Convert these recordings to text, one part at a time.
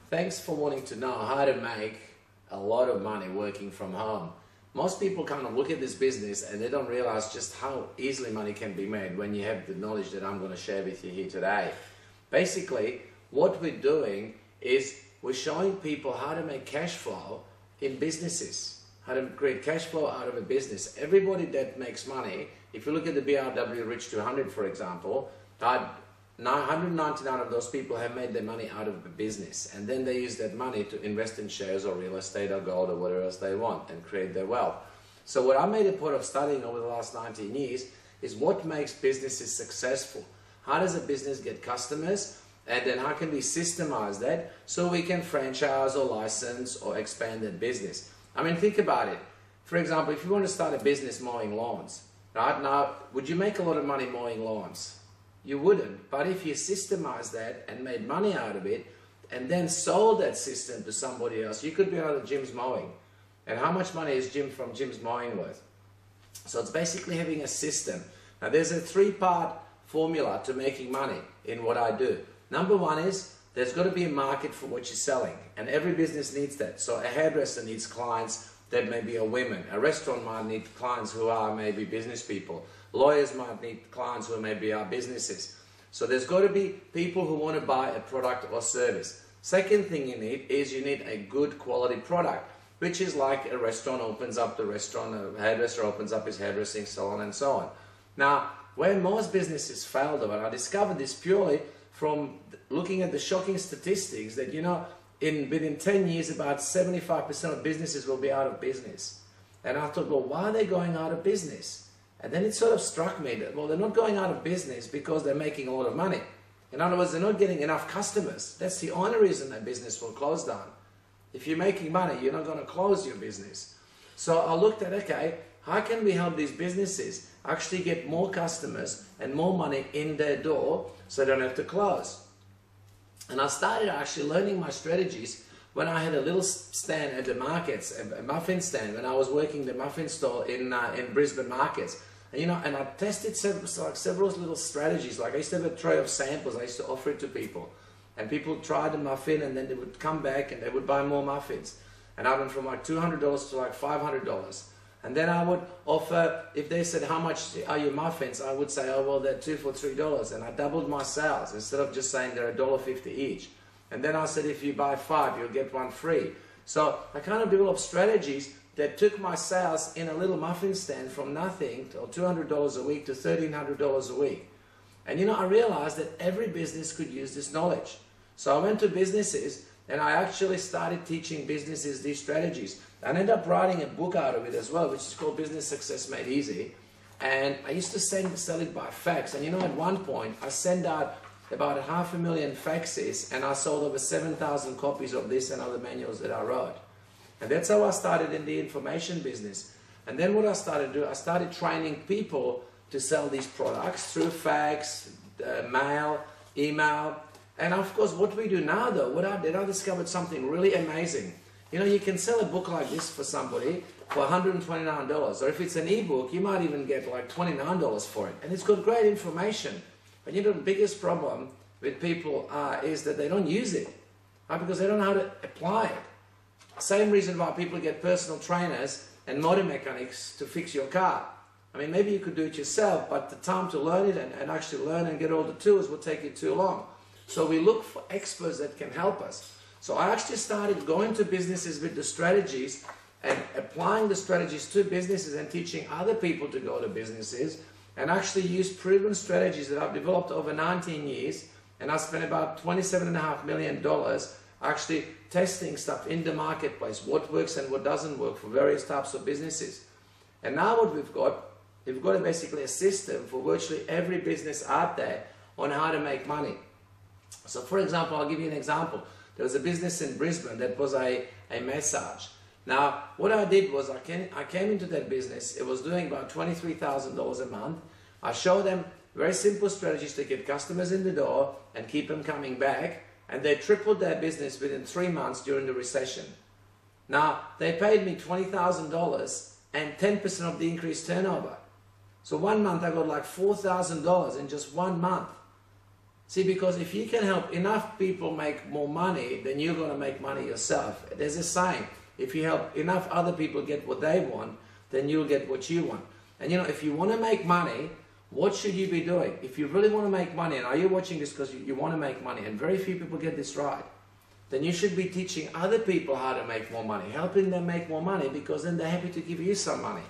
Thanks for wanting to know how to make a lot of money working from home. Most people kind of look at this business and they don't realize just how easily money can be made when you have the knowledge that I'm going to share with you here today. Basically, what we're doing is we're showing people how to make cash flow in businesses, how to create cash flow out of a business. Everybody that makes money, if you look at the BRW Rich 200, for example, 199 of those people have made their money out of the business, and then they use that money to invest in shares or real estate or gold or whatever else they want and create their wealth. So what I made a point of studying over the last 19 years is what makes businesses successful. How does a business get customers, and then how can we systemize that so we can franchise or license or expand that business? I mean, think about it. For example, if you want to start a business mowing lawns, right now, would you make a lot of money mowing lawns? You wouldn't. But if you systemize that and made money out of it and then sold that system to somebody else, you could be out of Jim's Mowing. And how much money is Jim's Mowing worth? So it's basically having a system. Now there's a three-part formula to making money in what I do. Number one is there's got to be a market for what you're selling, and every business needs that. So a hairdresser needs clients that maybe are women. A restaurant might need clients who are maybe business people. Lawyers might need clients who maybe are businesses. So there's got to be people who want to buy a product or service. Second thing you need is you need a good quality product, which is like a restaurant opens up the restaurant, a hairdresser opens up his hairdressing salon, and so on. Now, where most businesses fail though, and I discovered this purely from looking at the shocking statistics that, you know, within 10 years, about 75% of businesses will be out of business. And I thought, well, why are they going out of business? And then it sort of struck me that, well, they're not going out of business because they're making a lot of money. In other words, they're not getting enough customers. That's the only reason that business will close down. If you're making money, you're not going to close your business. So I looked at, okay, how can we help these businesses actually get more customers and more money in their door so they don't have to close? And I started actually learning my strategies when I had a little stand at the markets, a muffin stand, when I was working the muffin store in Brisbane markets. And, you know, and I tested several little strategies. Like I used to have a tray of samples. I used to offer it to people. And people tried the muffin, and then they would come back and they would buy more muffins. And I went from like $200 to like $500. And then I would offer, if they said, how much are your muffins? I would say, oh, well, they're 2 for $3. And I doubled my sales instead of just saying they're $1.50 each. And then I said, if you buy 5, you'll get 1 free. So I kind of developed strategies that took my sales in a little muffin stand from nothing, or $200 a week, to $1,300 a week. And, you know, I realized that every business could use this knowledge. So I went to businesses and I actually started teaching businesses these strategies. I ended up writing a book out of it as well, which is called Business Success Made Easy. And I used to sell it by fax. And, you know, at one point I sent out about 500,000 faxes, and I sold over 7,000 copies of this and other manuals that I wrote. And that's how I started in the information business. And then what I started to do, I started training people to sell these products through fax, mail, email. And of course, what we do now though, I discovered something really amazing. You know, you can sell a book like this for somebody for $129. Or if it's an ebook, you might even get like $29 for it. And it's got great information. But you know, the biggest problem with people is that they don't use it, right? Because they don't know how to apply it. Same reason why people get personal trainers and motor mechanics to fix your car. I mean, maybe you could do it yourself, but the time to learn it and actually learn and get all the tools will take you too long. So we look for experts that can help us. So I actually started going to businesses with the strategies and applying the strategies to businesses and teaching other people to go to businesses, and actually use proven strategies that I've developed over 19 years. And I spent about $27.5 million actually testing stuff in the marketplace, what works and what doesn't work for various types of businesses. And now what we've got basically a system for virtually every business out there on how to make money. So for example, I'll give you an example. There was a business in Brisbane that was a massage. Now, what I did was I came into that business. It was doing about $23,000 a month. I showed them very simple strategies to get customers in the door and keep them coming back. And they tripled their business within 3 months during the recession. Now, they paid me $20,000 and 10% of the increased turnover. So 1 month I got like $4,000 in just 1 month. See, because if you can help enough people make more money, then you're going to make money yourself. There's a saying, if you help enough other people get what they want, then you'll get what you want. And you know, if you want to make money, what should you be doing? If you really want to make money, and are you watching this because you want to make money, and very few people get this right, then you should be teaching other people how to make more money, helping them make more money, because then they're happy to give you some money.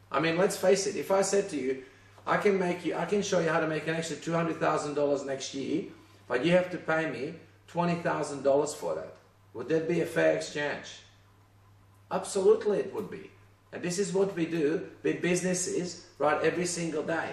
I mean, let's face it, if I said to you, I can show you how to make an extra $200,000 next year, but you have to pay me $20,000 for that. Would that be a fair exchange? Absolutely it would be. And this is what we do with businesses, right, every single day.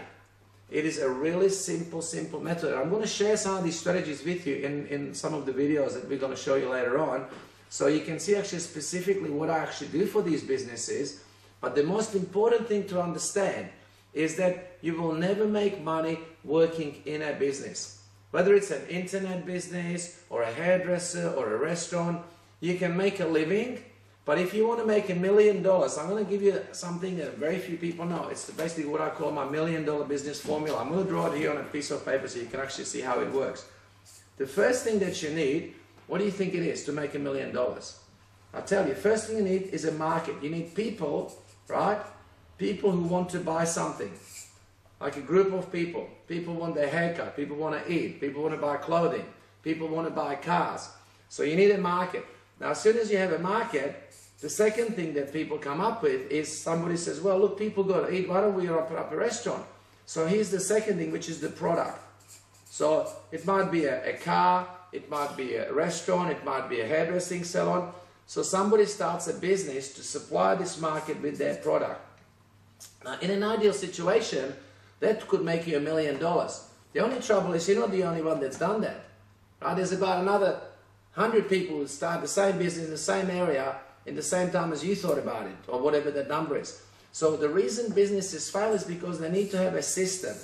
It is a really simple method. I'm going to share some of these strategies with you in some of the videos that we're going to show you later on, so you can see actually specifically what I actually do for these businesses. But the most important thing to understand is that you will never make money working in a business. Whether it's an internet business or a hairdresser or a restaurant, you can make a living. But if you want to make $1 million, I'm going to give you something that very few people know. It's basically what I call my $1 million business formula. I'm going to draw it here on a piece of paper so you can actually see how it works. The first thing that you need, what do you think it is to make $1 million? I'll tell you, first thing you need is a market. You need people, right? People who want to buy something. Like a group of people. People want their haircut. People want to eat. People want to buy clothing. People want to buy cars. So you need a market. Now, as soon as you have a market, the second thing that people come up with is somebody says, well, look, people go to eat. Why don't we open up a restaurant? So here's the second thing, which is the product. So it might be a car. It might be a restaurant. It might be a hairdressing salon. So somebody starts a business to supply this market with their product. Now, in an ideal situation, that could make you $1 million. The only trouble is you're not the only one that's done that. Right? There's about another 100 people who start the same business in the same area in the same time as you thought about it, or whatever that number is. So the reason businesses fail is because they need to have a system.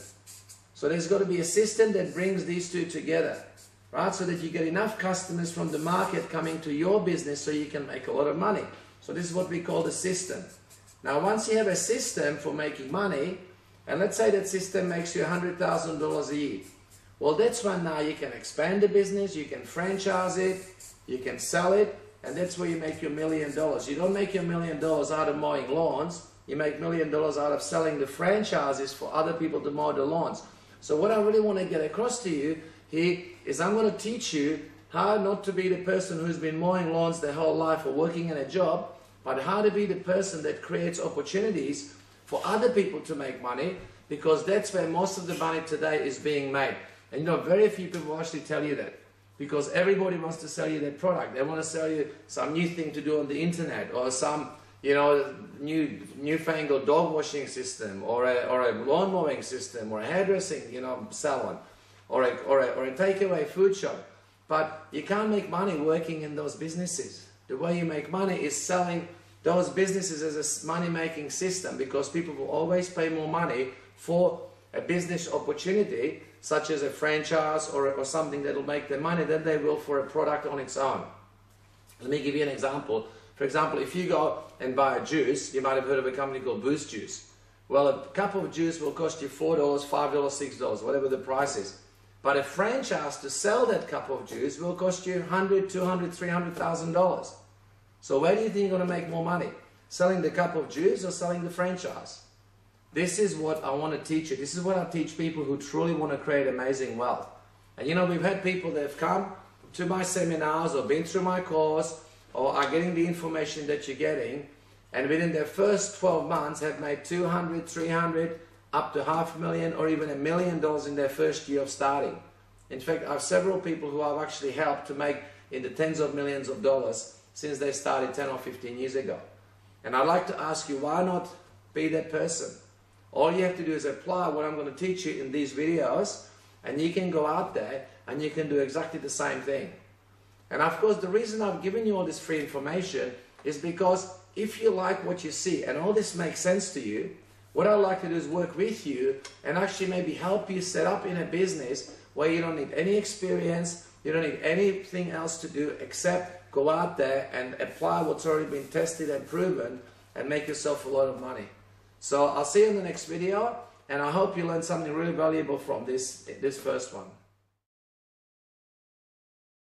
So there's got to be a system that brings these two together, right? So that you get enough customers from the market coming to your business so you can make a lot of money. So this is what we call the system. Now, once you have a system for making money, and let's say that system makes you $100,000 a year. Well, that's when now you can expand the business, you can franchise it, you can sell it, and that's where you make your $1 million. You don't make your $1 million out of mowing lawns, you make $1 million out of selling the franchises for other people to mow the lawns. So what I really want to get across to you here is I'm going to teach you how not to be the person who's been mowing lawns their whole life or working in a job, but how to be the person that creates opportunities for other people to make money, because that's where most of the money today is being made. And you know, very few people will actually tell you that, because everybody wants to sell you their product. They want to sell you some new thing to do on the internet, or some, you know, newfangled dog washing system, or a lawn mowing system, or a hairdressing, you know, salon, or a takeaway food shop. But you can't make money working in those businesses. The way you make money is selling those businesses as a money-making system, because people will always pay more money for a business opportunity, such as a franchise or something that will make them money, than they will for a product on its own. Let me give you an example. For example, if you go and buy a juice, you might have heard of a company called Boost Juice. Well, a cup of juice will cost you $4, $5, $6, whatever the price is. But a franchise to sell that cup of juice will cost you $100,000, $200,000, $300,000. So where do you think you're going to make more money? Selling the cup of juice or selling the franchise? This is what I want to teach you. This is what I teach people who truly want to create amazing wealth. And you know, we've had people that have come to my seminars or been through my course or are getting the information that you're getting, and within their first 12 months have made $200,000, $300,000, up to $500,000 or even $1 million in their first year of starting. In fact, I have several people who I've actually helped to make in the tens of millions of dollars since they started 10 or 15 years ago. And I'd like to ask you, why not be that person? All you have to do is apply what I'm going to teach you in these videos, and you can go out there and you can do exactly the same thing. And of course, the reason I've given you all this free information is because if you like what you see and all this makes sense to you, what I'd like to do is work with you and actually maybe help you set up in a business where you don't need any experience, you don't need anything else to do except go out there and apply what's already been tested and proven and make yourself a lot of money. So I'll see you in the next video, and I hope you learned something really valuable from this first one.